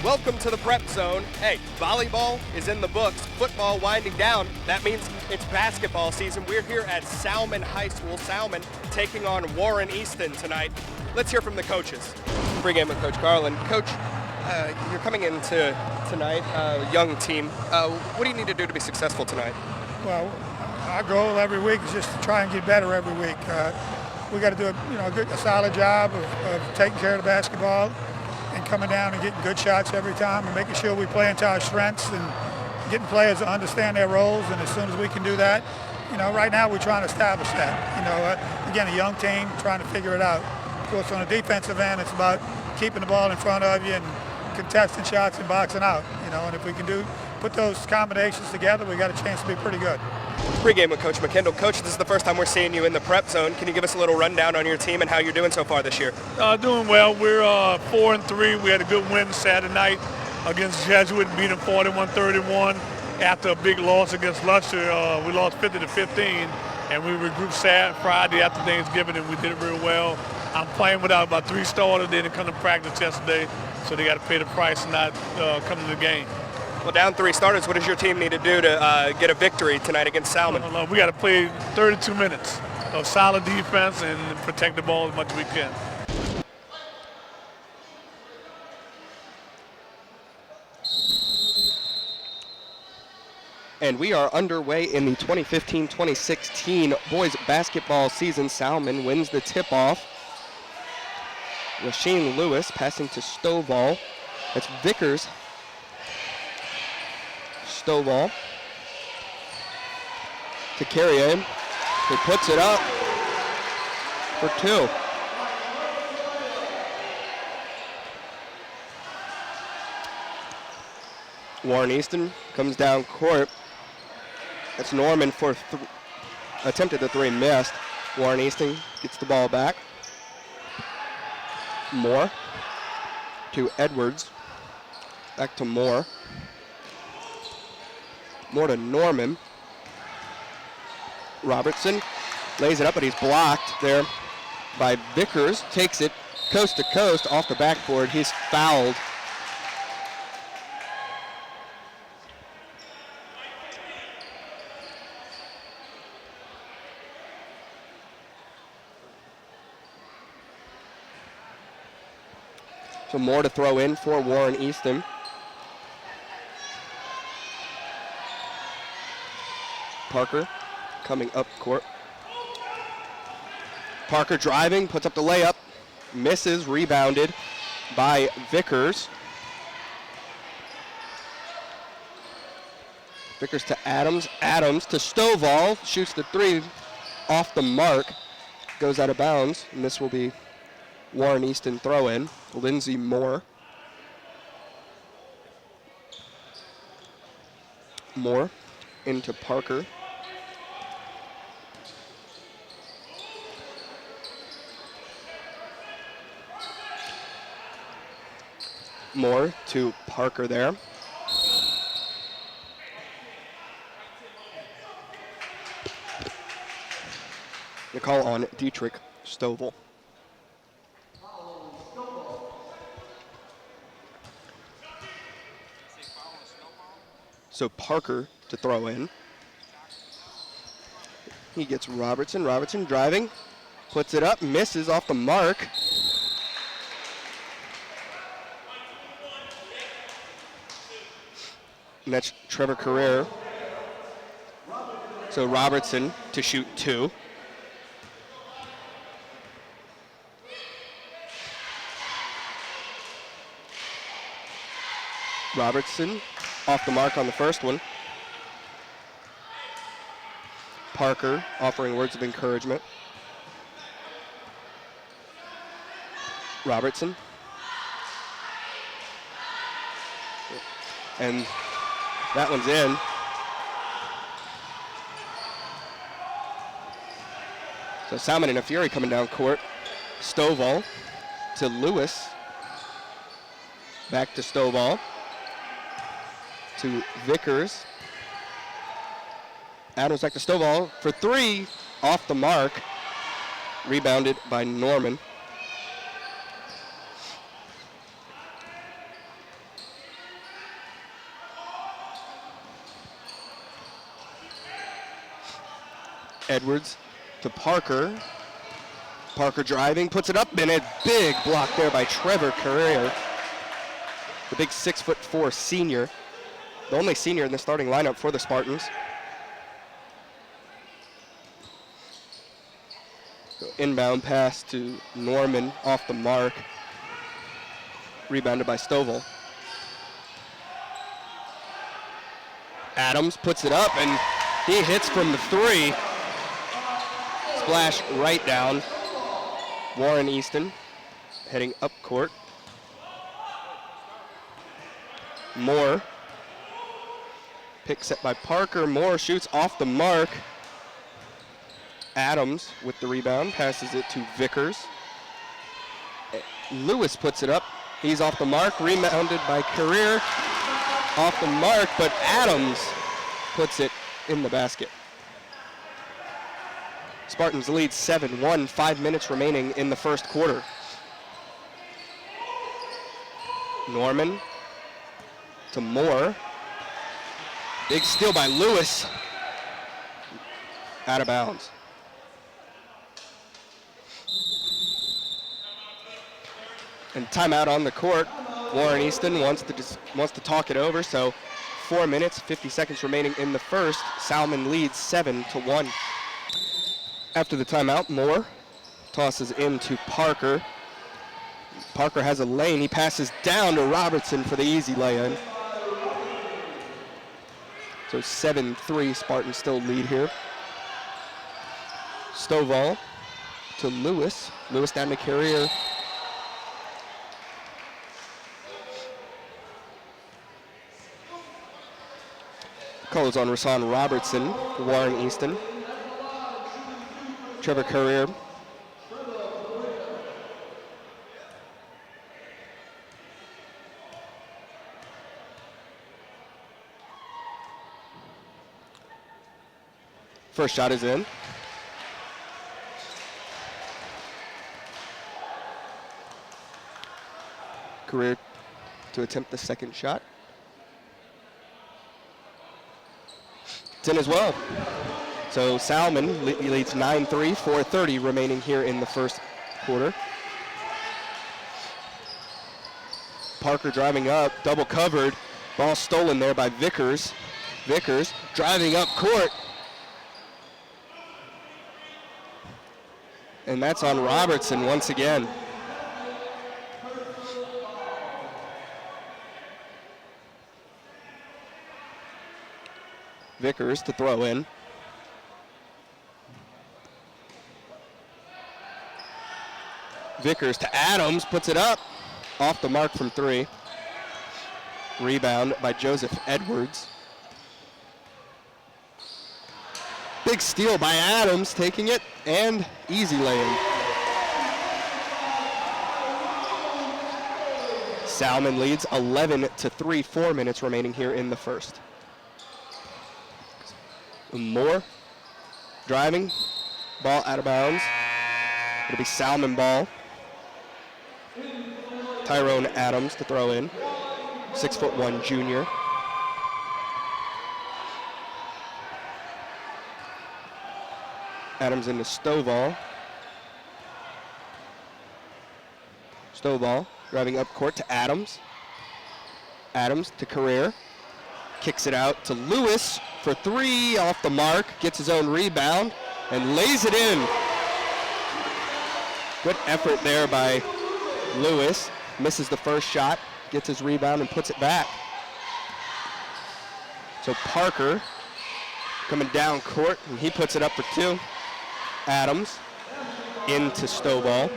Welcome to the Prep Zone. Hey, volleyball is in the books, football winding down. That means it's basketball season. We're here at Salmen High School. Salmen taking on Warren Easton tonight. Let's hear from the coaches. Pre-game with Coach Garland. Coach, you're coming into tonight, young team. What do you need to do to be successful tonight? Well, our goal every week is just to try and get better every week. We got to do a solid job of taking care of the basketball and coming down and getting good shots every time and making sure we play into our strengths and getting players to understand their roles. And as soon as we can do that, right now we're trying to establish that. Again, a young team trying to figure it out. Of course, on the defensive end, it's about keeping the ball in front of you and contesting shots and boxing out. And if we can put those combinations together, we got a chance to be pretty good. Pre-game with Coach McKendall. Coach, this is the first time we're seeing you in the Prep Zone. Can you give us a little rundown on your team and how you're doing so far this year? Doing well. We're 4-3. We had a good win Saturday night against Jesuit, beat them 41-31. After a big loss against Luster, we lost 50-15, and we regrouped Friday after Thanksgiving, and we did it real well. I'm playing without about 3 starters. They didn't come to practice yesterday, so they got to pay the price and not come to the game. Well, down 3 starters, what does your team need to do to get a victory tonight against Salmen? We got to play 32 minutes of solid defense and protect the ball as much as we can. And we are underway in the 2015-2016 boys basketball season. Salmen wins the tip-off. Rasheen Lewis passing to Stovall. That's Vickers. Stovall to Carrier, who puts it up for 2. Warren Easton comes down court. That's Norman for attempted the 3, missed. Warren Easton gets the ball back. Moore to Edwards. Back to Moore. More to Norman. Robertson lays it up, but he's blocked there by Vickers. Takes it coast to coast off the backboard. He's fouled. So more to throw in for Warren Easton. Parker coming up court. Parker driving, puts up the layup, misses, rebounded by Vickers. Vickers to Adams, Adams to Stovall, shoots the 3 off the mark, goes out of bounds, and this will be Warren Easton throw-in. Lindsey Moore. Moore into Parker. Moore to Parker there. The call on Dietrich Stovall. So Parker to throw in. He gets Robertson. Robertson driving, puts it up, misses off the mark. And that's Trevor Carrere. So Robertson to shoot 2. Robertson off the mark on the first one. Parker offering words of encouragement. Robertson. And that one's in. So Salmen in a fury coming down court. Stovall to Lewis. Back to Stovall. To Vickers. Adams back to Stovall for 3, off the mark. Rebounded by Norman. Edwards to Parker. Parker driving, puts it up, and a big block there by Trevor Carrere, the big 6'4" senior, the only senior in the starting lineup for the Spartans. So inbound pass to Norman off the mark, rebounded by Stovall. Adams puts it up, and he hits from the 3. Splash right down. Warren Easton heading up court. Moore. Pick set by Parker. Moore shoots off the mark. Adams with the rebound, passes it to Vickers. Lewis puts it up. He's off the mark, rebounded by Carrere. Off the mark, but Adams puts it in the basket. Spartans lead 7-1, 5 minutes remaining in the first quarter. Norman to Moore. Big steal by Lewis. Out of bounds. And timeout on the court. Warren Easton wants to talk it over, so 4 minutes, 50 seconds remaining in the first. Salmen leads 7-1. After the timeout, Moore tosses into Parker. Parker has a lane. He passes down to Robertson for the easy lay-in. So 7-3, Spartans still lead here. Stovall to Lewis. Lewis down to Carrere. Calls on Rasan Robertson, Warren Easton. Trevor Carrere. First shot is in. Carrere to attempt the second shot. It's in as well. So Salmen leads 9-3, 4:30 remaining here in the first quarter. Parker driving up, double covered. Ball stolen there by Vickers. Vickers driving up court. And that's on Robertson once again. Vickers to throw in. Vickers to Adams, puts it up. Off the mark from 3. Rebound by Joseph Edwards. Big steal by Adams, taking it, and easy lay-in. Salmen leads 11-3, 4 minutes remaining here in the first. Moore driving, ball out of bounds. It'll be Salmen ball. Tyrone Adams to throw in, 6'1" junior. Adams into Stovall. Stovall driving up court to Adams. Adams to Carrere. Kicks it out to Lewis for 3, off the mark, gets his own rebound, and lays it in. Good effort there by Lewis. Misses the first shot, gets his rebound, and puts it back. So Parker coming down court, and he puts it up for 2. Adams into Stovall.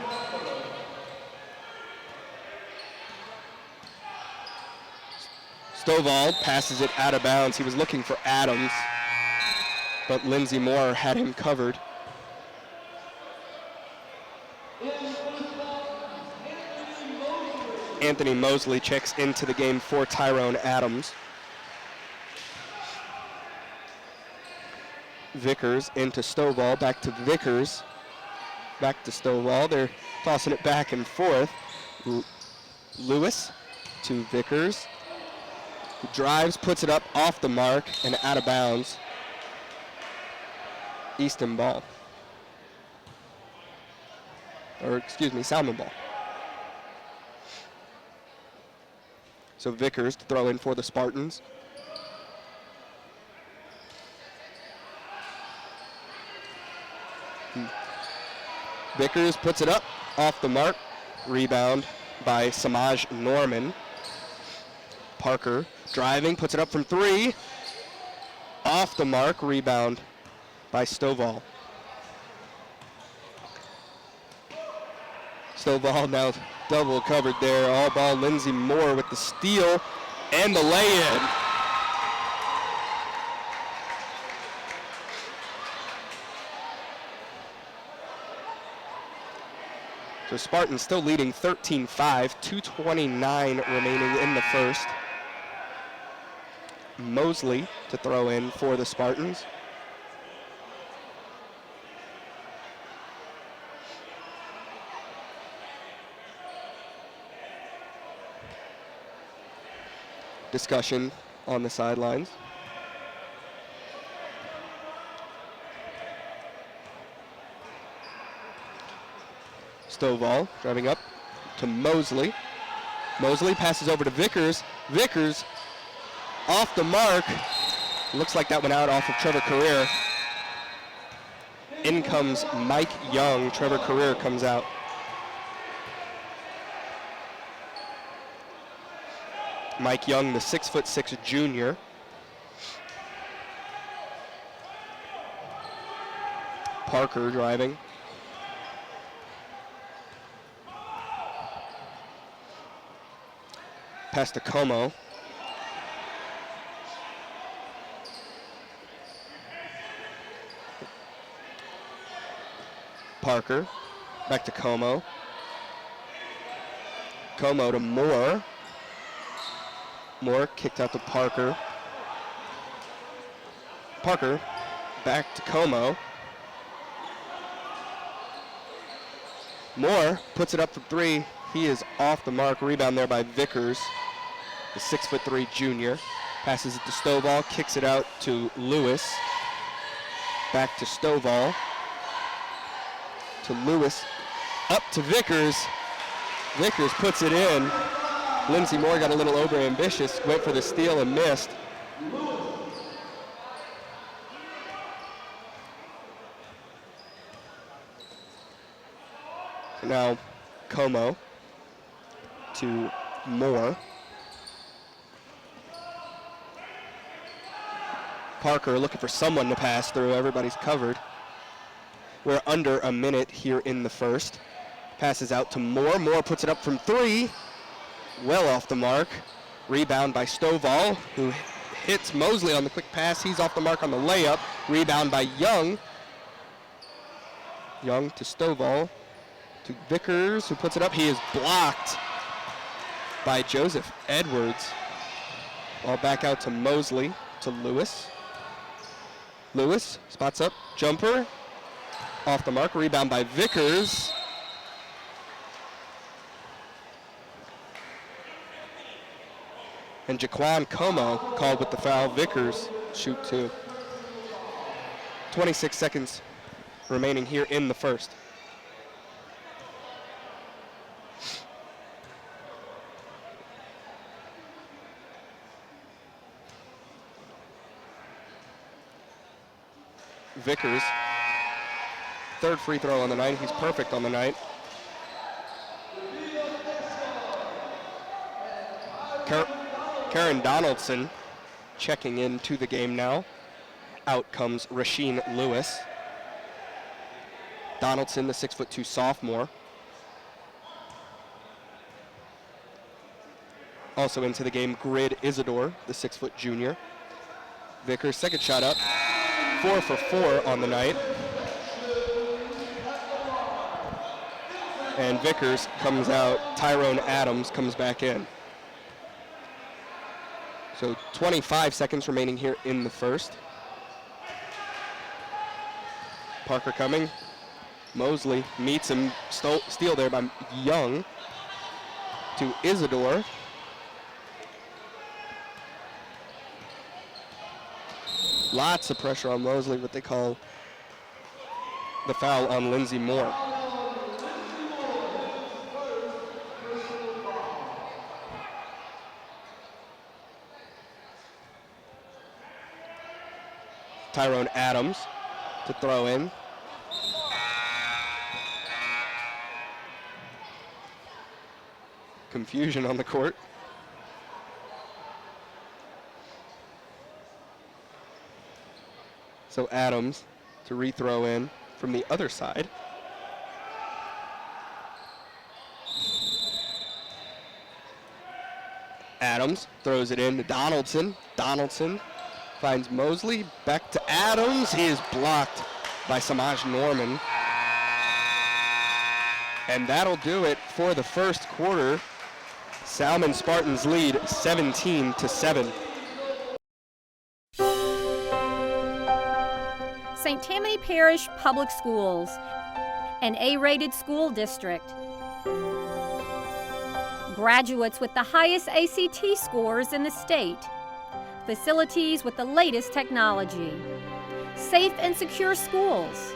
Stovall passes it out of bounds. He was looking for Adams, but Lindsey Moore had him covered. Anthony Mosley checks into the game for Tyrone Adams. Vickers into Stovall, back to Vickers, back to Stovall. They're tossing it back and forth. Lewis to Vickers. Drives, puts it up off the mark and out of bounds. Easton ball. Or excuse me, Salmen ball. So Vickers to throw in for the Spartans. Vickers puts it up, off the mark. Rebound by Samaj Norman. Parker driving, puts it up from 3. Off the mark, rebound by Stovall. Stovall now double covered there. All ball, Lindsey Moore with the steal and the lay-in. So Spartans still leading 13-5, 2:29 remaining in the first. Mosley to throw in for the Spartans. Discussion on the sidelines. Stovall driving up to Mosley. Mosley passes over to Vickers. Vickers off the mark. Looks like that went out off of Trevor Carrere. In comes Mike Young. Trevor Carrere comes out. Mike Young, the 6'6" junior. Parker driving. Pass to Como. Parker, back to Como. Como to Moore. Moore kicked out to Parker. Parker, back to Como. Moore puts it up for 3. He is off the mark. Rebound there by Vickers, the 6'3" junior. Passes it to Stovall, kicks it out to Lewis. Back to Stovall. To Lewis, up to Vickers. Vickers puts it in. Lindsey Moore got a little over-ambitious, went for the steal and missed. Now, Como to Moore. Parker looking for someone to pass through. Everybody's covered. We're under a minute here in the first. Passes out to Moore. Moore puts it up from 3. Well off the mark. Rebound by Stovall, who hits Mosley on the quick pass. He's off the mark on the layup. Rebound by Young. Young to Stovall. To Vickers, who puts it up. He is blocked by Joseph Edwards. Ball back out to Mosley, to Lewis. Lewis spots up, jumper. Off the mark, rebound by Vickers. And Jaquan Como called with the foul. Vickers shoot 2. 26 seconds remaining here in the first. Vickers, third free throw on the night. He's perfect on the night. Karen Donaldson checking into the game now. Out comes Rasheen Lewis. Donaldson, the 6'2" sophomore. Also into the game, Grid Isidore, the 6' junior. Vickers, second shot up. 4 for 4 on the night. And Vickers comes out. Tyrone Adams comes back in. So 25 seconds remaining here in the first. Parker coming. Mosley meets him. Steal there by Young to Isidore. Lots of pressure on Mosley, but they call the foul on Lindsey Moore. Tyrone Adams to throw in. Confusion on the court. So Adams to rethrow in from the other side. Adams throws it in to Donaldson. Donaldson finds Mosley, back to Adams. He is blocked by Samaj Norman. And that'll do it for the first quarter. Salmen Spartans lead 17-7. St. Tammany Parish Public Schools, an A-rated school district. Graduates with the highest ACT scores in the state. Facilities with the latest technology. Safe and secure schools.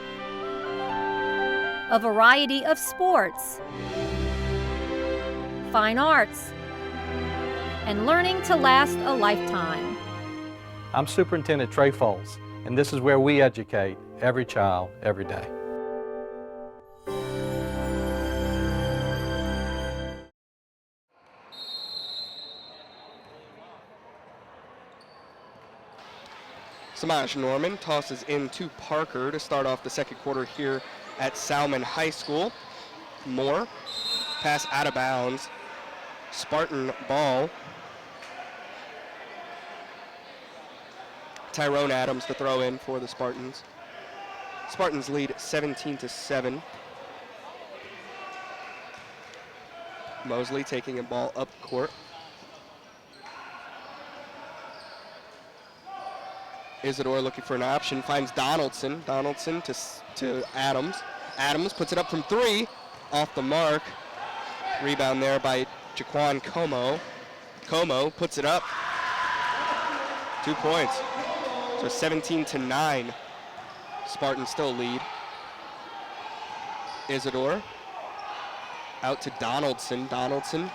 A variety of sports. Fine arts. And learning to last a lifetime. I'm Superintendent Trey Foles, and this is where we educate every child, every day. Samaj Norman tosses into Parker to start off the second quarter here at Salmen High School. Moore, pass out of bounds. Spartan ball. Tyrone Adams to throw in for the Spartans. Spartans lead 17-7. Mosley taking a ball up court. Isidore looking for an option, finds Donaldson. Donaldson to Adams. Adams puts it up from three, off the mark. Rebound there by Jaquan Como. Como puts it up. 2 points. So 17-9. Spartans still lead. Isidore out to Donaldson. Donaldson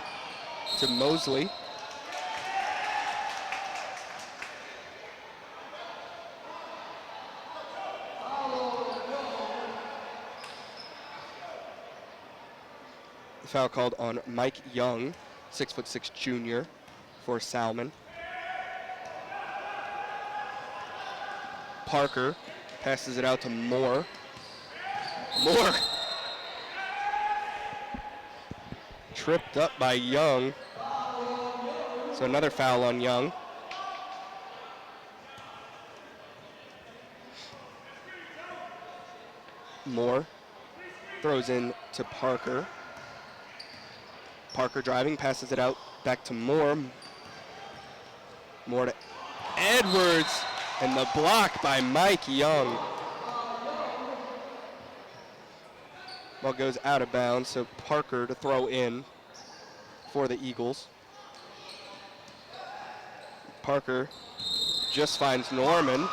to Mosley. Foul called on Mike Young, 6'6" junior for Salmen. Parker passes it out to Moore. Moore tripped up by Young. So another foul on Young. Moore throws in to Parker. Parker driving, passes it out back to Moore. Moore to Edwards, and the block by Mike Young. Ball goes out of bounds, so Parker to throw in for the Eagles. Parker just finds Norman,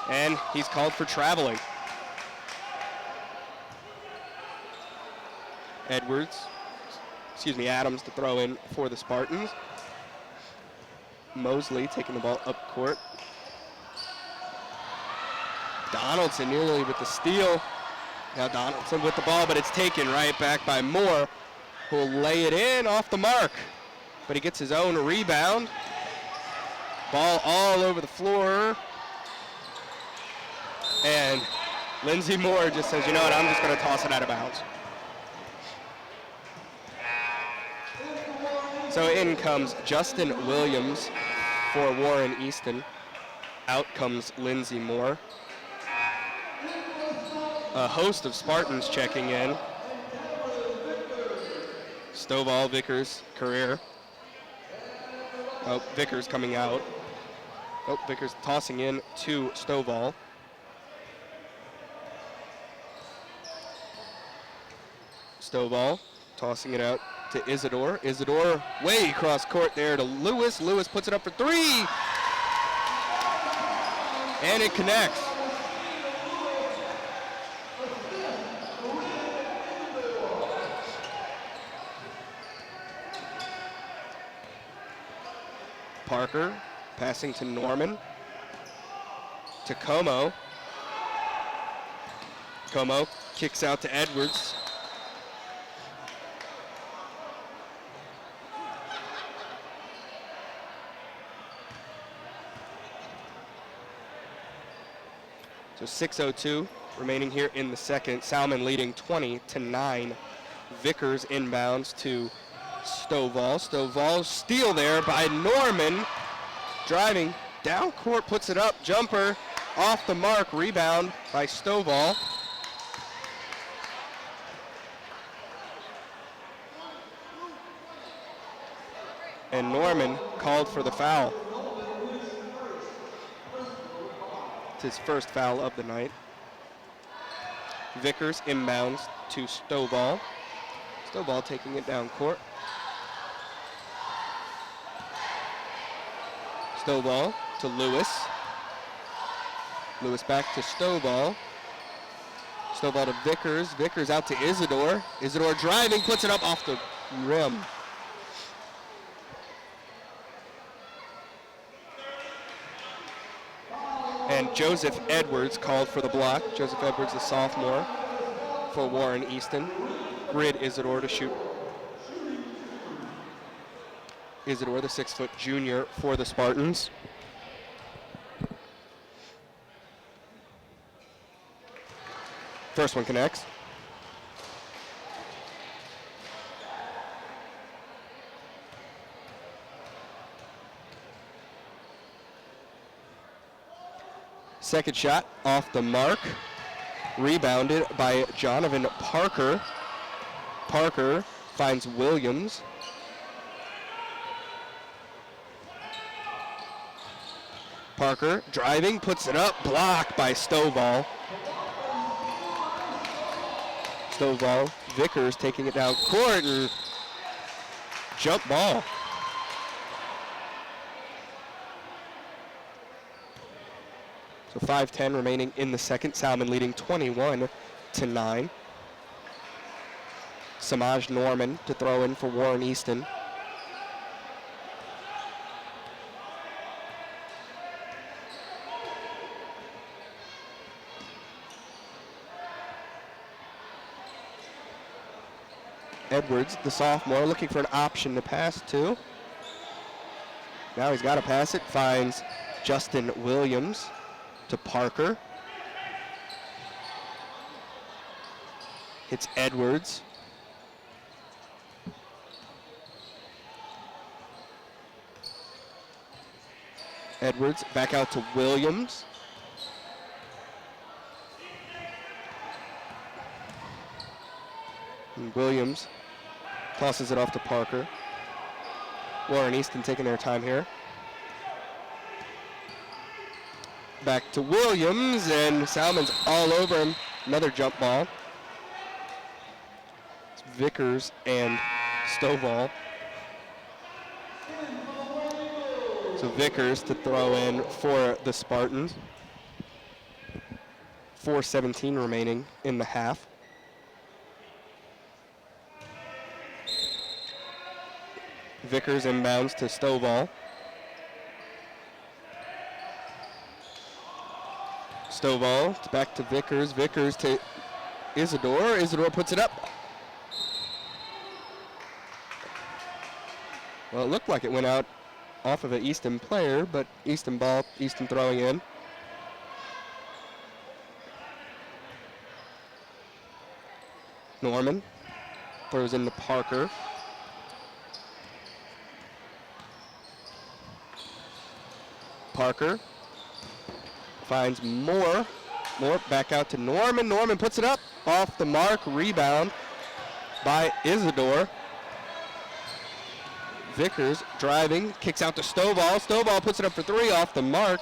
and he's called for traveling. Adams to throw in for the Spartans. Mosley taking the ball up court. Donaldson nearly with the steal. Now Donaldson with the ball, but it's taken right back by Moore, who will lay it in off the mark. But he gets his own rebound. Ball all over the floor. And Lindsey Moore just says, you know what, I'm just going to toss it out of bounds. So in comes Justin Williams for Warren Easton. Out comes Lindsey Moore. A host of Spartans checking in. Stovall, Vickers, Career. Oh, Vickers coming out. Oh, Vickers tossing in to Stovall. Stovall tossing it out to Isidore. Isidore way across court there to Lewis. Lewis puts it up for three. And it connects. Parker, passing to Norman. To Como. Como kicks out to Edwards. So 6:02 remaining here in the second. Salmen leading 20-9. Vickers inbounds to Stovall. Stovall steal there by Norman. Driving down court, puts it up. Jumper off the mark. Rebound by Stovall. And Norman called for the foul. It's his first foul of the night. Vickers inbounds to Stovall. Stovall taking it down court. Stovall to Lewis. Lewis back to Stovall. Stovall to Vickers. Vickers out to Isidore. Isidore driving, puts it up off the rim. And Joseph Edwards called for the block. Joseph Edwards, the sophomore for Warren Easton. Grid Isidore to shoot. Isidore, the 6-foot junior for the Spartans. First one connects. Second shot off the mark. Rebounded by Jonathan Parker. Parker finds Williams. Parker driving, puts it up, blocked by Stovall. Stovall, Vickers taking it down court and jump ball. So 5:10 remaining in the second. Salmen leading 21-9. Samaj Norman to throw in for Warren Easton. Edwards, the sophomore, looking for an option to pass to. Now he's got to pass it. Finds Justin Williams to Parker. It's Edwards. Edwards back out to Williams. And Williams tosses it off to Parker. Warren Easton taking their time here. Back to Williams, and Salmen's all over him. Another jump ball. It's Vickers and Stovall. So Vickers to throw in for the Spartans. 4:17 remaining in the half. Vickers inbounds to Stovall. Stovall back to Vickers. Vickers to Isidore. Isidore puts it up. Well, it looked like it went out off of an Easton player, but Easton ball, Easton throwing in. Norman throws into Parker. Parker finds Moore. Moore back out to Norman. Norman puts it up off the mark. Rebound by Isidore. Vickers driving, kicks out to Stovall. Stovall puts it up for three off the mark.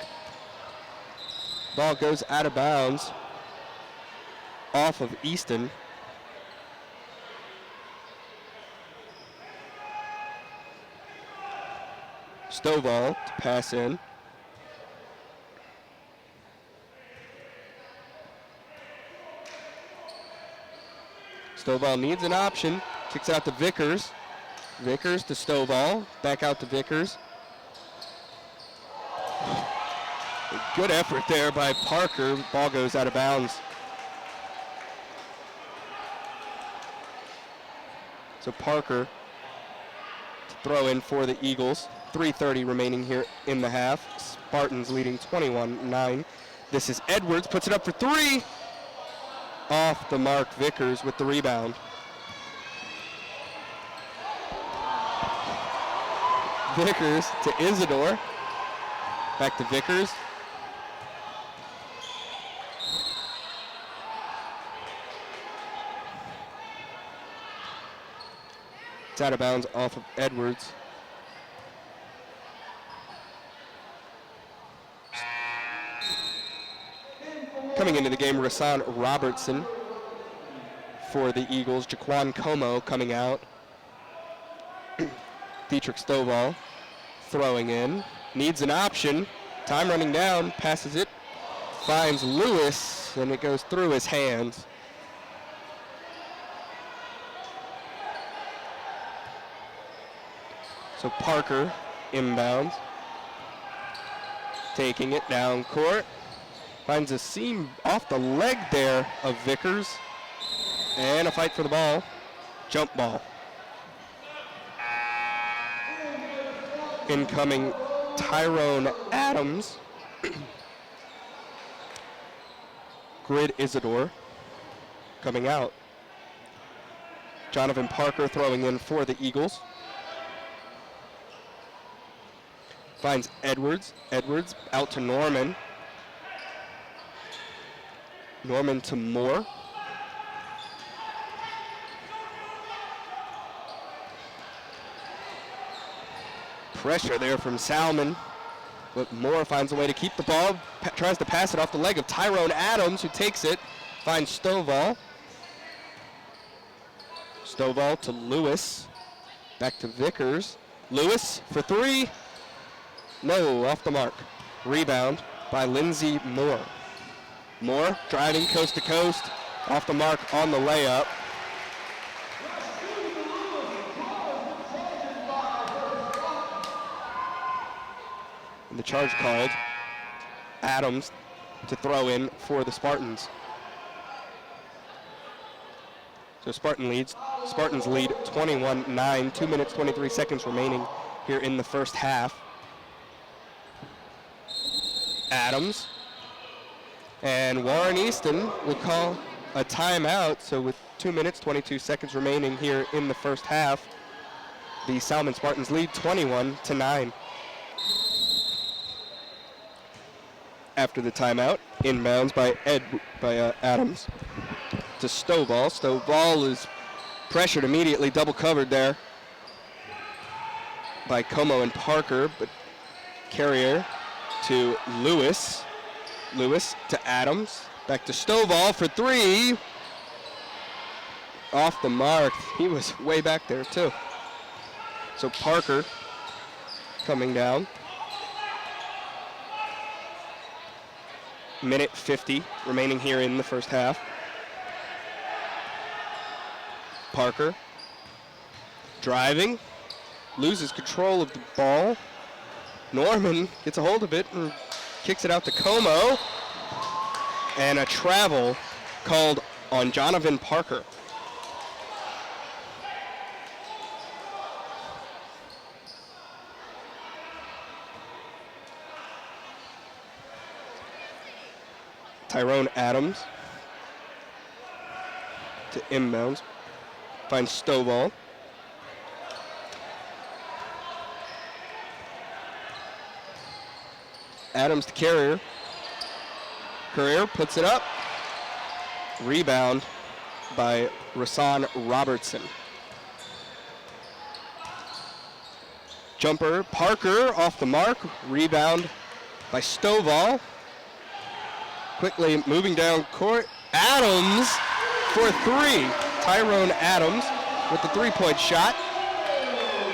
Ball goes out of bounds off of Easton. Stovall to pass in. Stovall needs an option. Kicks out to Vickers. Vickers to Stovall. Back out to Vickers. Good effort there by Parker. Ball goes out of bounds. So Parker to throw in for the Eagles. 3:30 remaining here in the half. Spartans leading 21-9. This is Edwards, puts it up for three. Off the mark, Vickers with the rebound. Vickers to Isidore. Back to Vickers. It's out of bounds off of Edwards. Coming into the game, Rasan Robertson for the Eagles. Jaquan Como coming out. Dietrich Stovall throwing in. Needs an option. Time running down. Passes it. Finds Lewis, and it goes through his hands. So Parker inbounds. Taking it down court. Finds a seam off the leg there of Vickers. And a fight for the ball. Jump ball. Incoming Tyrone Adams. Grid Isidore coming out. Jonathan Parker throwing in for the Eagles. Finds Edwards. Edwards out to Norman. Norman to Moore. Pressure there from Salmen, but Moore finds a way to keep the ball. Tries to pass it off the leg of Tyrone Adams, who takes it. Finds Stovall. Stovall to Lewis. Back to Vickers. Lewis for three. No, off the mark. Rebound by Lindsey Moore. Moore driving coast to coast. Off the mark on the layup. And the charge called. Adams to throw in for the Spartans. So Spartans lead 21-9, 2 minutes, 23 seconds remaining here in the first half. Adams. And Warren Easton will call a timeout. So with 2 minutes, 22 seconds remaining here in the first half, the Salmen Spartans lead 21-9. After the timeout, inbounds by Adams to Stovall. Stovall is pressured immediately, double covered there by Como and Parker, but carrier to Lewis. Lewis to Adams. Back to Stovall for three. Off the mark. He was way back there too. So Parker coming down. Minute 50 remaining here in the first half. Parker driving. Loses control of the ball. Norman gets a hold of it and kicks it out to Como. And a travel called on Jonathan Parker. Tyrone Adams to inbounds. Finds Stovall. Adams to Carrier. Carrier puts it up. Rebound by Rasan Robertson. Jumper, Parker off the mark. Rebound by Stovall. Quickly moving down court. Adams for three. Tyrone Adams with the three-point shot.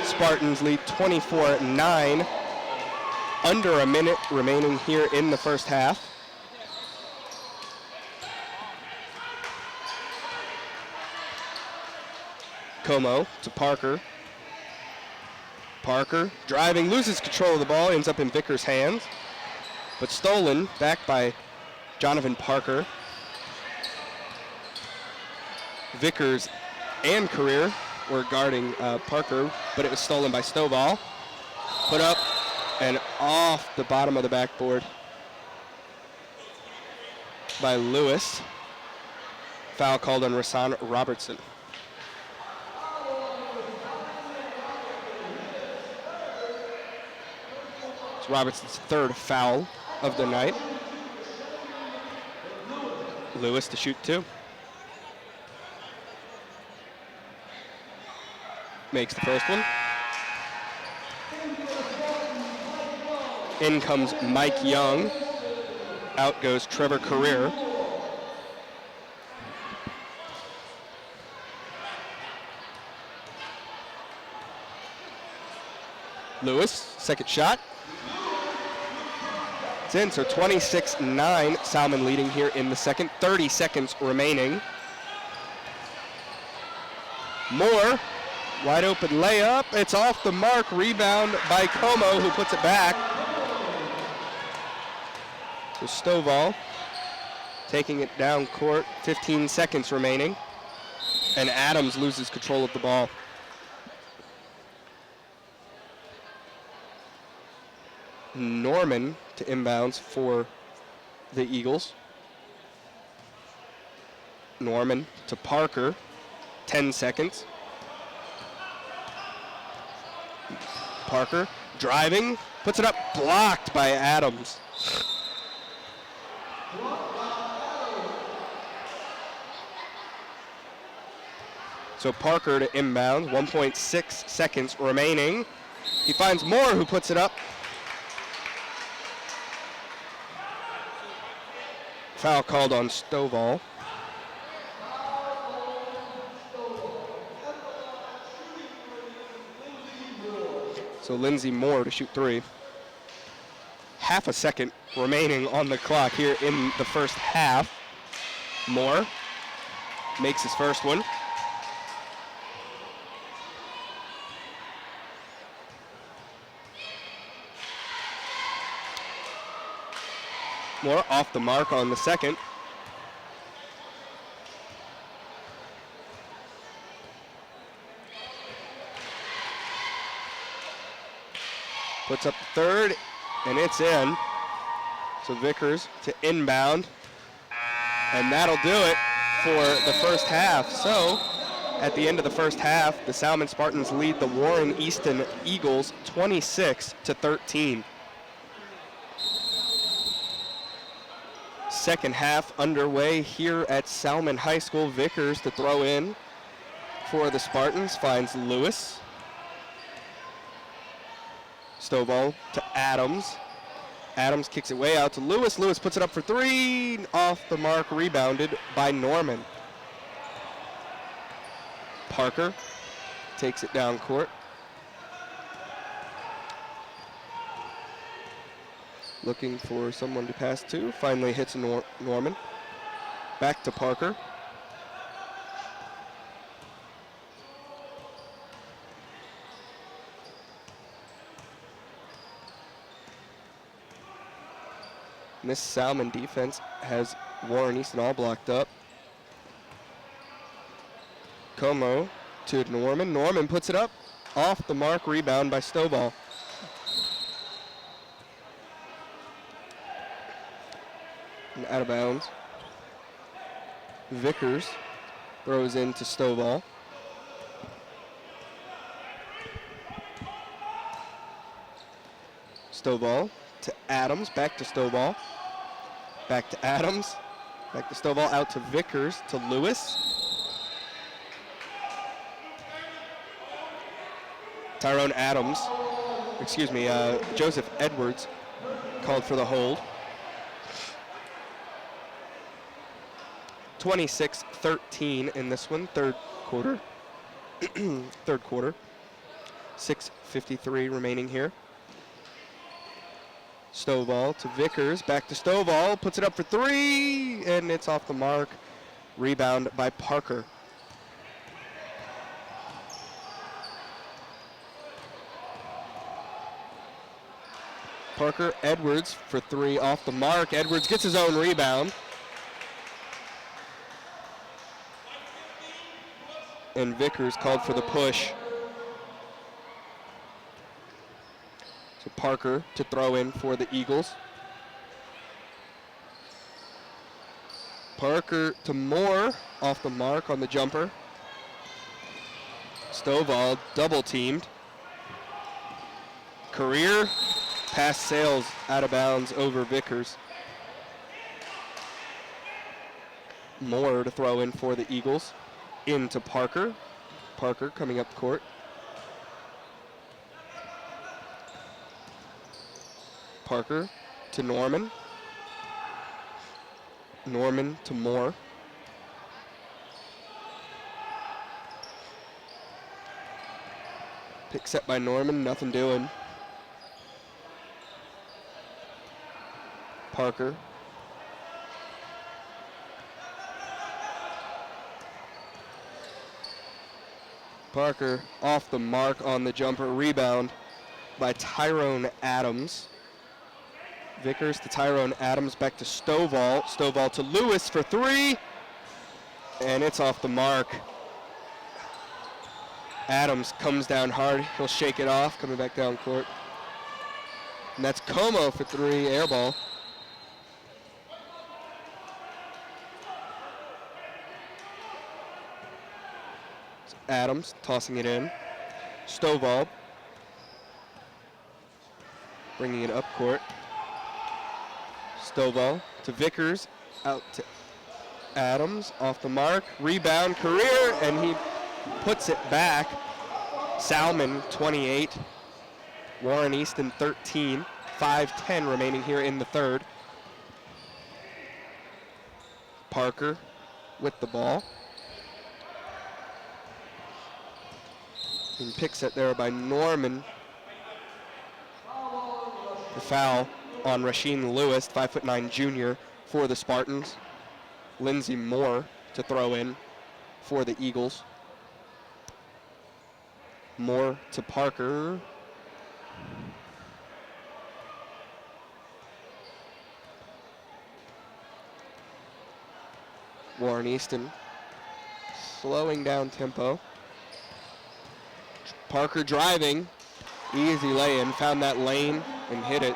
Spartans lead 24-9. Under a minute remaining here in the first half. Como to Parker. Parker driving, loses control of the ball, ends up in Vickers' hands. but stolen back by Jonathan Parker. Vickers and Career were guarding Parker, but it was stolen by Stovall. Put up and off the bottom of the backboard by Lewis. Foul called on Rasan Robertson. It's Robertson's third foul of the night. Lewis to shoot 2. Makes the first one. In comes Mike Young. Out goes Trevor Career. Lewis, second shot. It's in, so 26-9, Salmen leading here in the second. 30 seconds remaining. Moore, wide open layup. It's off the mark, rebound by Como, who puts it back. So Stovall taking it down court, 15 seconds remaining. And Adams loses control of the ball. Norman to inbounds for the Eagles. Norman to Parker, 10 seconds. Parker driving, puts it up, blocked by Adams. So Parker to inbound, 1.6 seconds remaining. He finds Moore, who puts it up. Foul called on Stovall. So Lindsey Moore to shoot 3. Half a second remaining on the clock here in the first half. Moore makes his first one. Moore off the mark on the second. Puts up the third, and it's in. So Vickers to inbound, and that'll do it for the first half. So at the end of the first half, the Salmen Spartans lead the Warren Easton Eagles 26-13. Second half underway here at Salmen High School. Vickers to throw in for the Spartans, finds Lewis. Stovall to Adams. Adams kicks it way out to Lewis. Lewis puts it up for 3, off the mark, rebounded by Norman. Parker takes it down court. Looking for someone to pass to. Finally hits Norman. Back to Parker. And this Salmen defense has Warren Easton all blocked up. Como to Norman. Norman puts it up. Off the mark, rebound by Stovall. And out of bounds. Vickers throws into Stovall. Stovall to Adams, back to Stovall. Back to Adams, back to Stovall, out to Vickers, to Lewis. Tyrone Adams, Joseph Edwards called for the hold. 26-13 in this one, third quarter. 6:53 remaining here. Stovall to Vickers, back to Stovall, puts it up for 3, and it's off the mark. Rebound by Parker. Parker, Edwards for three off the mark. Edwards gets his own rebound. And Vickers called for the push. So Parker to throw in for the Eagles. Parker to Moore off the mark on the jumper. Stovall double teamed. Career pass sails out of bounds over Vickers. Moore to throw in for the Eagles. Into Parker. Parker coming up court. Parker to Norman. Norman to Moore. Pick set by Norman, nothing doing. Parker. Parker off the mark on the jumper. Rebound by Tyrone Adams. Vickers to Tyrone Adams, back to Stovall. Stovall to Lewis for three. And it's off the mark. Adams comes down hard. He'll shake it off, coming back down court. And that's Como for three, air ball. It's Adams tossing it in. Stovall bringing it up court. Stovall to Vickers, out to Adams, off the mark, rebound, Career, and he puts it back. Salmen 28, Warren Easton 13, 5:10 remaining here in the third. Parker with the ball. And picks it there by Norman. The foul on Rasheem Lewis, 5'9" junior for the Spartans. Lindsey Moore to throw in for the Eagles. Moore to Parker. Warren Easton slowing down tempo. Parker driving, easy lay-in, found that lane and hit it.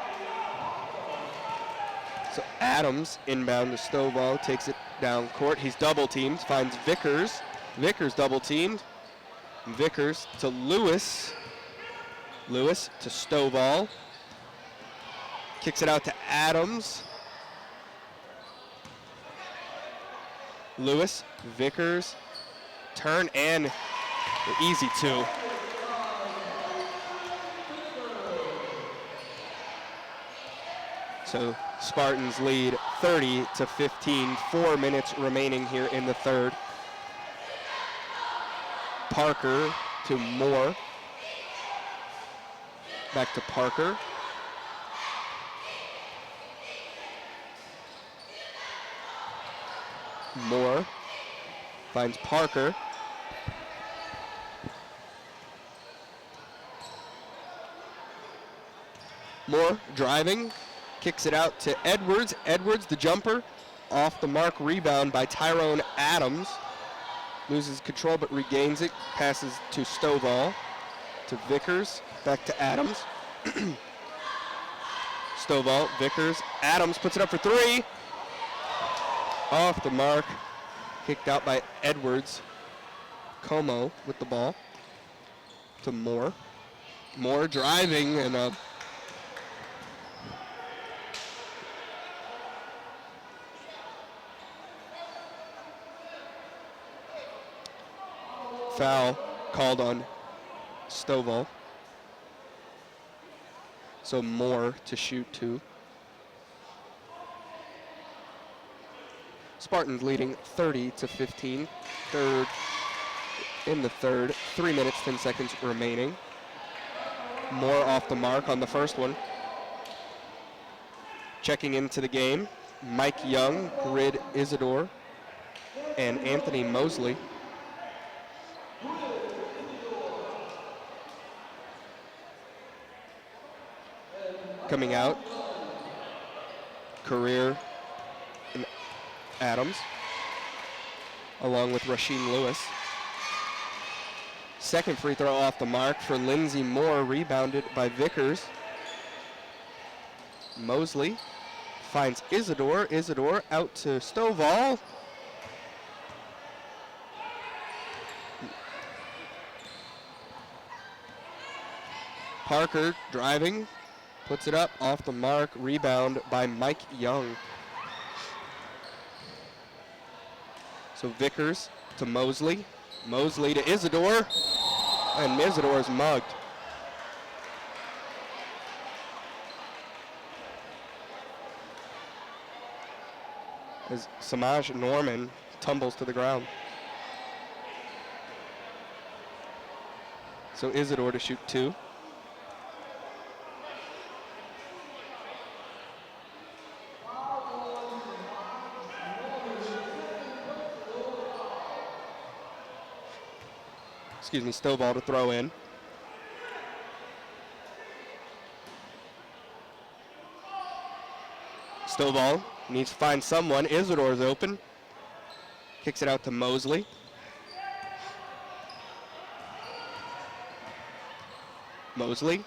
So Adams inbound to Stovall, takes it down court. He's double teamed, finds Vickers. Vickers double teamed. Vickers to Lewis. Lewis to Stovall. Kicks it out to Adams. Lewis, Vickers, turn and the easy two. So Spartans lead 30-15, 4 minutes remaining here in the third. Parker to Moore. Back to Parker. Moore finds Parker. Moore driving, kicks it out to Edwards. Edwards, the jumper, off the mark, rebound by Tyrone Adams. Loses control but regains it, passes to Stovall, to Vickers, back to Adams. Stovall, Vickers, Adams puts it up for three. Off the mark, kicked out by Edwards. Como with the ball to Moore. Moore driving and a foul called on Stovall. So Moore to shoot two. Spartans leading 30-15. Third in the third. 3 minutes, 10 seconds remaining. Moore off the mark on the first one. Checking into the game, Mike Young, Grid Isidore, and Anthony Mosley. coming out. Career and Adams, along with Rasheem Lewis. Second free throw off the mark for Lindsey Moore, rebounded by Vickers. Mosley finds Isidore. Isidore out to Stovall. Parker driving, puts it up off the mark, rebound by Mike Young. So Vickers to Mosley, Mosley to Isidore, and Isidore is mugged. As Samaj Norman tumbles to the ground. So Isidore to shoot 2. Excuse me, Stovall to throw in. Stovall needs to find someone. Isidore's open. Kicks it out to Mosley. Mosley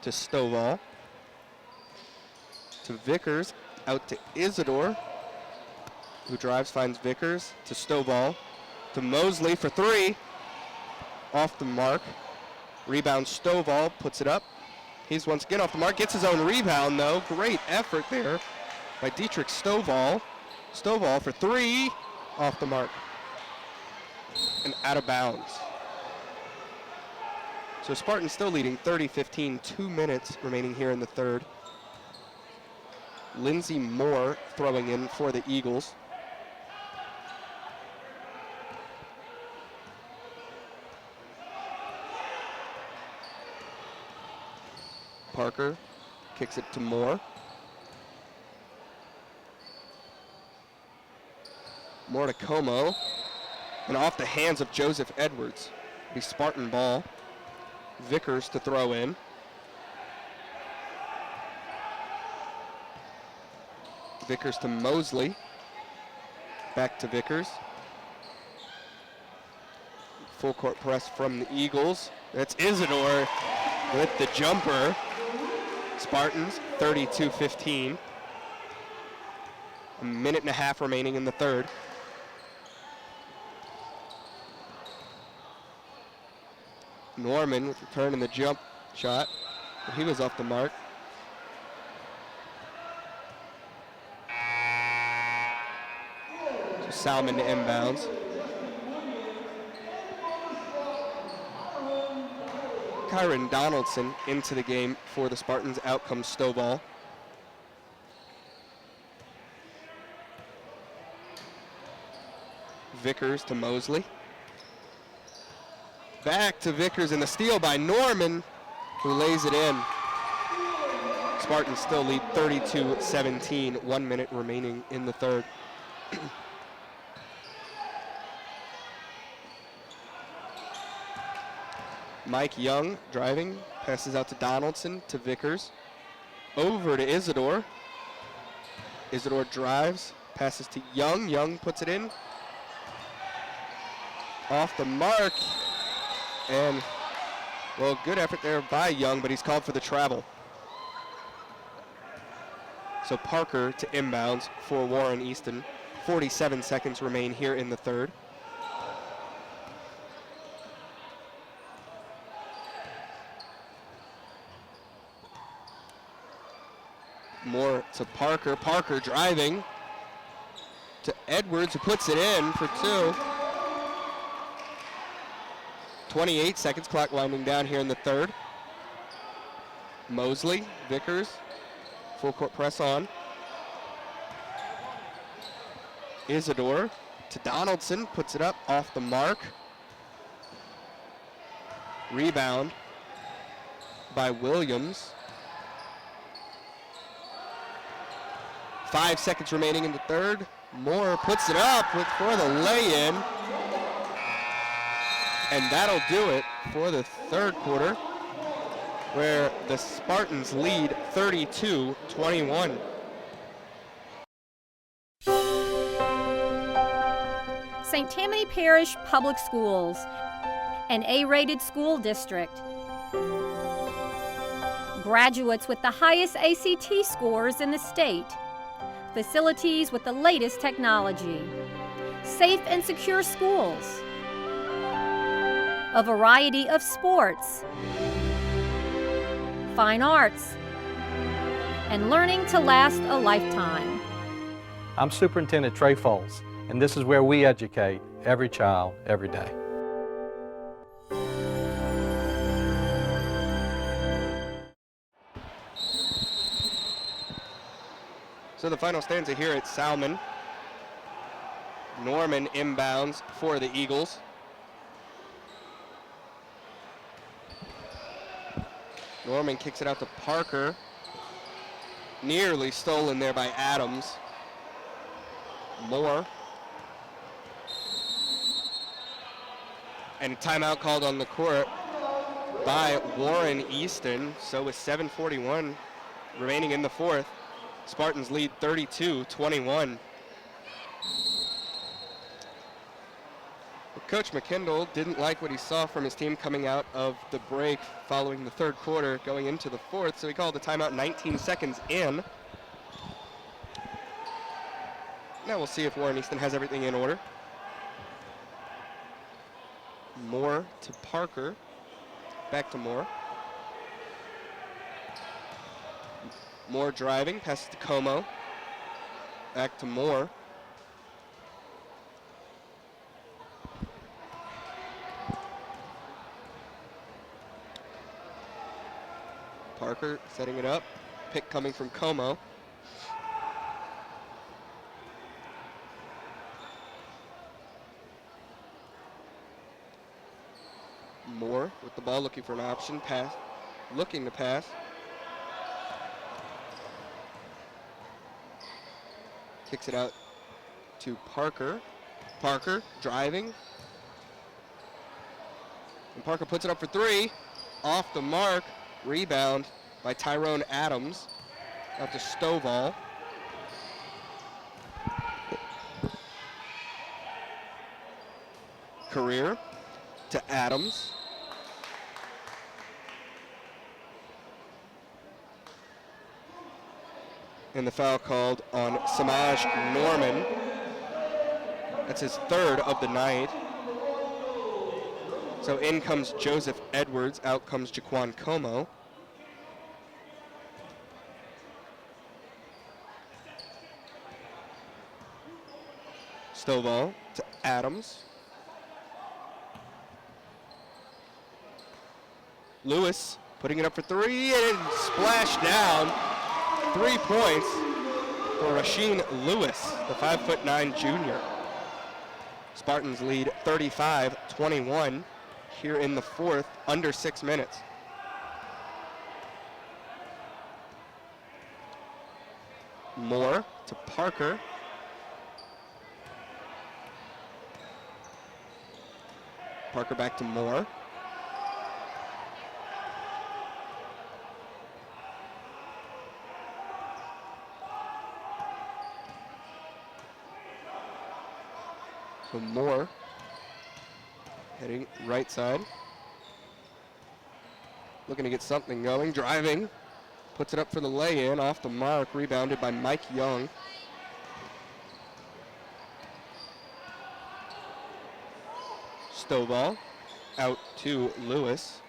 to Stovall. To Vickers, out to Isidore, who drives, finds Vickers, to Stovall. To Mosley for 3. Off the mark. Rebound Stovall, puts it up. He's once again off the mark, gets his own rebound though. Great effort there by Dietrich Stovall. Stovall for 3, off the mark. And out of bounds. So Spartans still leading 30-15, 2 minutes remaining here in the third. Lindsey Moore throwing in for the Eagles. Parker kicks it to Moore. Moore to Como. And off the hands of Joseph Edwards. The Spartan ball. Vickers to throw in. Vickers to Mosley. Back to Vickers. Full court press from the Eagles. That's Isidore with the jumper. Spartans 32-15. A minute and a half remaining in the third. Norman with return in the jump shot. But he was off the mark. So Salmen to inbounds. Kyron Donaldson into the game for the Spartans. Out comes Stovall. Vickers to Mosley. Back to Vickers, and the steal by Norman, who lays it in. Spartans still lead 32-17, 1 minute remaining in the third. Mike Young driving, passes out to Donaldson, to Vickers. Over to Isidore. Isidore drives, passes to Young. Young puts it in. Off the mark. And, well, good effort there by Young, but he's called for the travel. So Parker to inbounds for Warren Easton. 47 seconds remain here in the third. More to Parker. Parker driving to Edwards, who puts it in for 2. 28 seconds, clock winding down here in the third. Mosley, Vickers, full court press on. Isidore to Donaldson, puts it up off the mark. Rebound by Williams. 5 seconds remaining in the third. Moore puts it up for the lay-in. And that'll do it for the third quarter. where the Spartans lead 32-21. St. Tammany Parish Public Schools, an A-rated school district. Graduates with the highest ACT scores in the state. Facilities with the latest technology. Safe and secure schools. A variety of sports, fine arts, and learning to last a lifetime. I'm Superintendent Trey Foles, and this is where we educate every child, every day. So the final stanza here at Salmen. Norman inbounds for the Eagles. Norman kicks it out to Parker. Nearly stolen there by Adams. Moore. And a timeout called on the court by Warren Easton. So with 7:41 remaining in the fourth, Spartans lead 32-21. Coach McKindle didn't like what he saw from his team coming out of the break following the third quarter going into the fourth, so he called the timeout 19 seconds in. Now we'll see if Warren Easton has everything in order. Moore to Parker. Back to Moore. Moore driving, passes to Como. Back to Moore. Parker setting it up. Pick coming from Como. Moore with the ball, looking for an option. Pass. Looking to pass. Kicks it out to Parker. Parker driving. And Parker puts it up for three. Off the mark. Rebound by Tyrone Adams. Out to Stovall. Career to Adams. And the foul called on Samaj Norman. That's his third of the night. So in comes Joseph Edwards, out comes Jaquan Como. Stovall to Adams. Lewis putting it up for three and splash down. 3 points for Rasheen Lewis, the 5'9" junior. Spartans lead 35-21 here in the fourth, under 6 minutes. Moore to Parker. Parker back to Moore. So Moore heading right side. Looking to get something going. Driving. Puts it up for the lay-in. Off the mark. Rebounded by Mike Young. Stovall out to Lewis.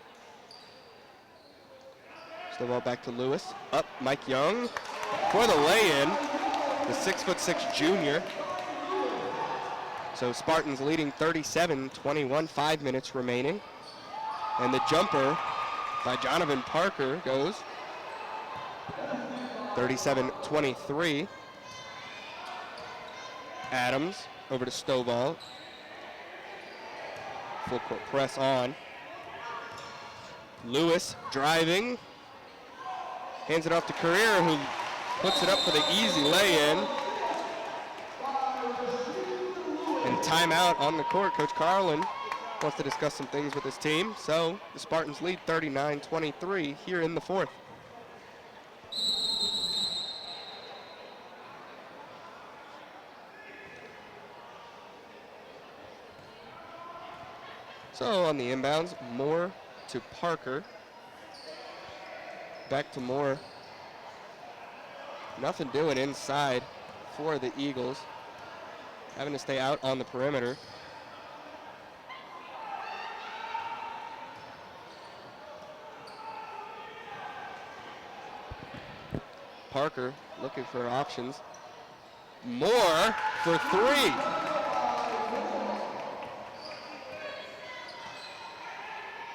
Stovall back to Lewis. Up Mike Young for the lay-in. The 6'6" junior. So Spartans leading 37-21, 5 minutes remaining. And the jumper by Jonathan Parker goes 37-23. Adams over to Stovall. Full court press on. Lewis driving. Hands it off to Career, who puts it up for the easy lay-in. And timeout on the court. Coach Carlin wants to discuss some things with his team. So the Spartans lead 39-23 here in the fourth. So on the inbounds, Moore to Parker. Back to Moore. Nothing doing inside for the Eagles. Having to stay out on the perimeter. Parker looking for options. Moore for three.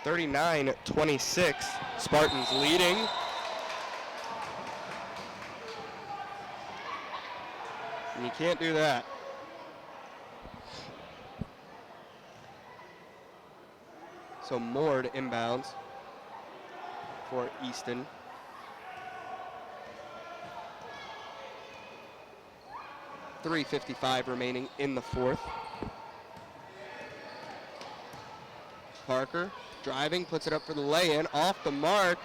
(39-26), Spartans leading. And you can't do that. So Moore to inbounds for Easton. .355 remaining in the fourth. Parker driving, puts it up for the lay-in, off the mark,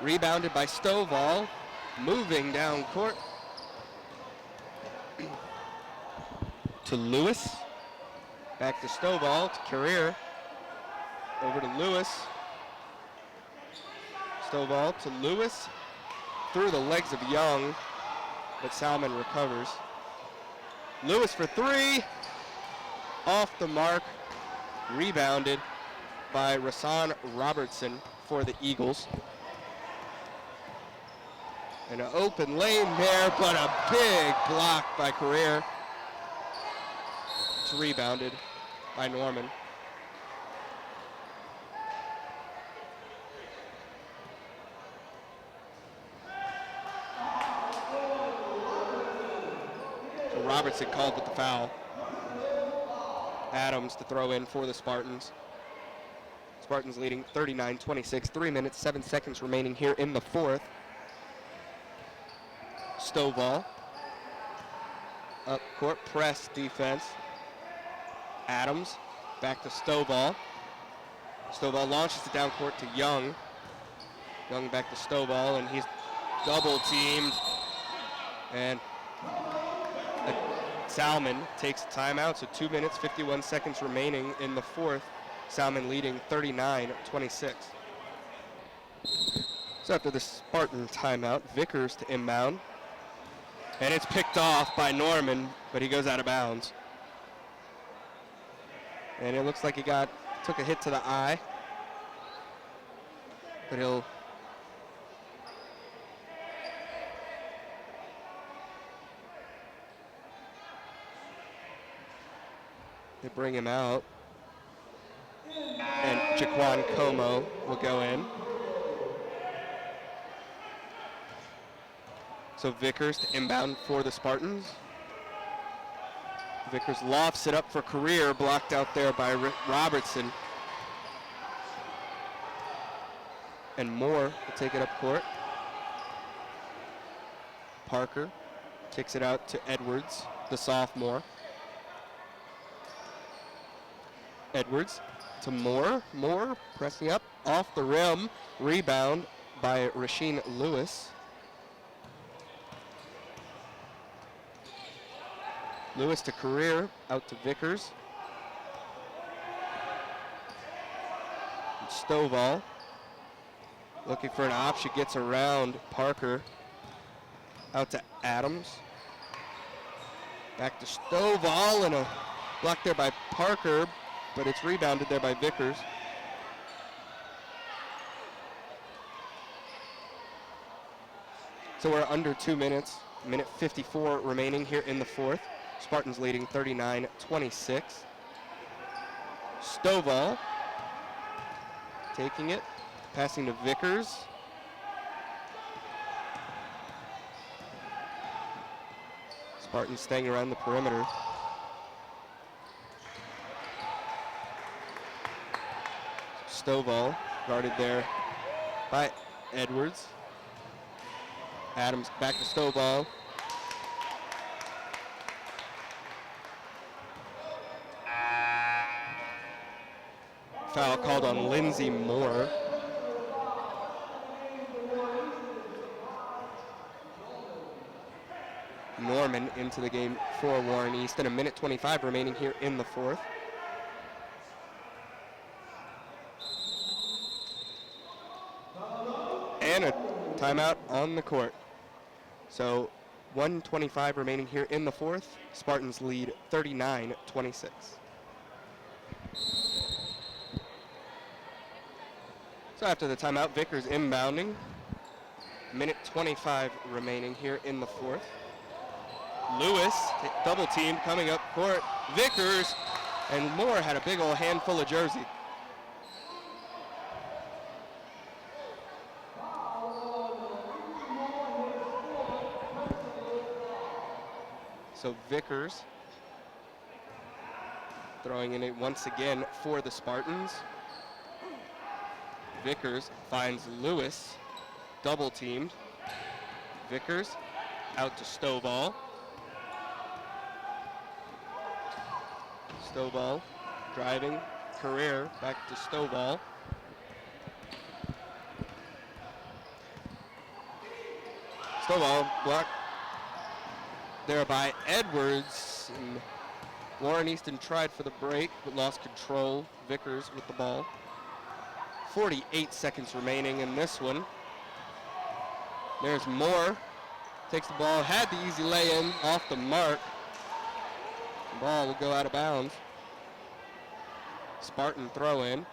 rebounded by Stovall, moving down court to Lewis, back to Stovall, to Carrier, over to Lewis, Stovall to Lewis, through the legs of Young, but Salmen recovers. Lewis for three, off the mark, rebounded by Rasan Robertson for the Eagles. An open lane there, but a big block by Carrier. It's rebounded by Norman. So Robertson called with the foul. Adams to throw in for the Spartans. Spartans leading 39-26, 3 minutes, 7 seconds remaining here in the fourth. Stovall, up court press defense. Adams, back to Stovall. Stovall launches it down court to Young. Young back to Stovall, and he's double teamed. And Salmen takes a timeout, so 2 minutes, 51 seconds remaining in the fourth. Salmen leading 39-26. So after the Spartan timeout, Vickers to inbound. And it's picked off by Norman, but he goes out of bounds. And it looks like he took a hit to the eye. But they bring him out. And Jaquan Como will go in. So Vickers to inbound for the Spartans. Vickers lofts it up for Carrier, blocked out there by Robertson. And Moore will take it up court. Parker kicks it out to Edwards, the sophomore. Edwards to Moore. Moore pressing up off the rim. Rebound by Rasheen Lewis. Lewis to Carrier, out to Vickers. And Stovall looking for an option, gets around Parker. Out to Adams. Back to Stovall, and a block there by Parker, but it's rebounded there by Vickers. So we're under 2 minutes, minute 54 remaining here in the fourth. Spartans leading 39-26. Stovall taking it, passing to Vickers. Spartans staying around the perimeter. Stovall guarded there by Edwards. Adams back to Stovall. foul called on Lindsey Moore. Norman into the game for Warren Easton. 1:25 remaining here in the fourth. And a timeout on the court. So 1:25 remaining here in the fourth. Spartans lead 39-26. So after the timeout, Vickers inbounding. 1:25 remaining here in the fourth. Lewis, double team coming up court. Vickers, and Moore had a big old handful of jersey. So Vickers throwing in it once again for the Spartans. Vickers finds Lewis, double teamed. Vickers out to Stovall. Stovall driving, Career back to Stovall. Stovall blocked there by Edwards. And Warren Easton tried for the break but lost control. Vickers with the ball. 48 seconds remaining in this one. There's Moore. Takes the ball, had the easy lay-in off the mark. The ball will go out of bounds. Spartan throw in.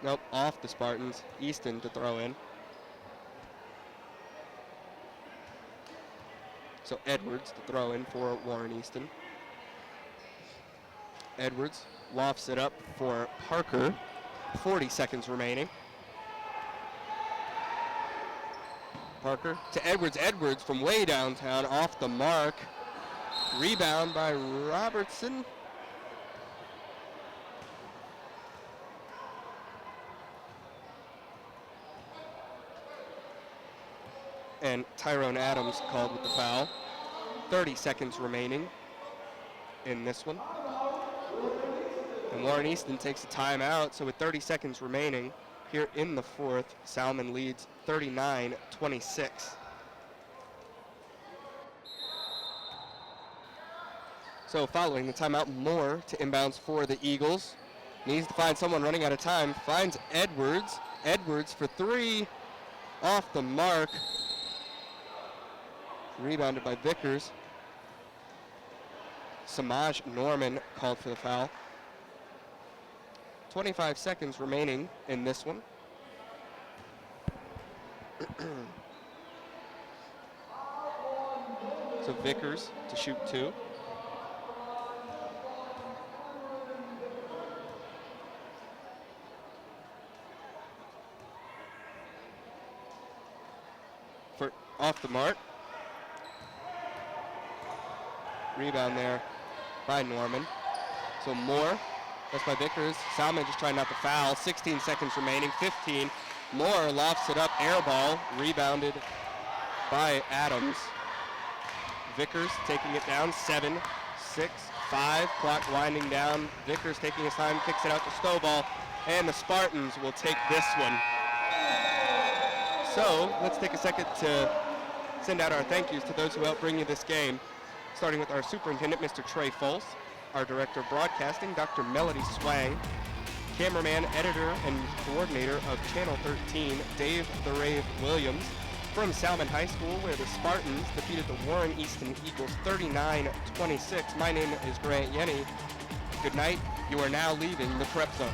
Nope, off the Spartans. Easton to throw in. So Edwards to throw in for Warren Easton. Edwards lofts it up for Parker. 40 seconds remaining. Parker to Edwards. Edwards from way downtown off the mark. Rebound by Robertson. And Tyrone Adams called with the foul. 30 seconds remaining in this one. And Warren Easton takes a timeout, so with 30 seconds remaining here in the fourth, Salmen leads 39-26. So following the timeout, Moore to inbounds for the Eagles. Needs to find someone running out of time. Finds Edwards. Edwards for three. Off the mark. Rebounded by Vickers. Samaj Norman called for the foul. 25 seconds remaining in this one. So Vickers to shoot two. For off the mark. Rebound there by Norman. So Moore, that's by Vickers. Salmen just trying not to foul. 16 seconds remaining, 15. Moore lofts it up, air ball, rebounded by Adams. Vickers taking it down, 7, 6, 5, clock winding down. Vickers taking his time, kicks it out to Stovall, and the Spartans will take this one. So let's take a second to send out our thank yous to those who helped bring you this game, starting with our superintendent, Mr. Trey Folse, our director of broadcasting, Dr. Melody Swang, cameraman, editor, and coordinator of Channel 13, Dave the Rave Williams, from Salmen High School, where the Spartans defeated the Warren Easton Eagles 39-26. My name is Grant Yenny. Good night. You are now leaving the Prep Zone.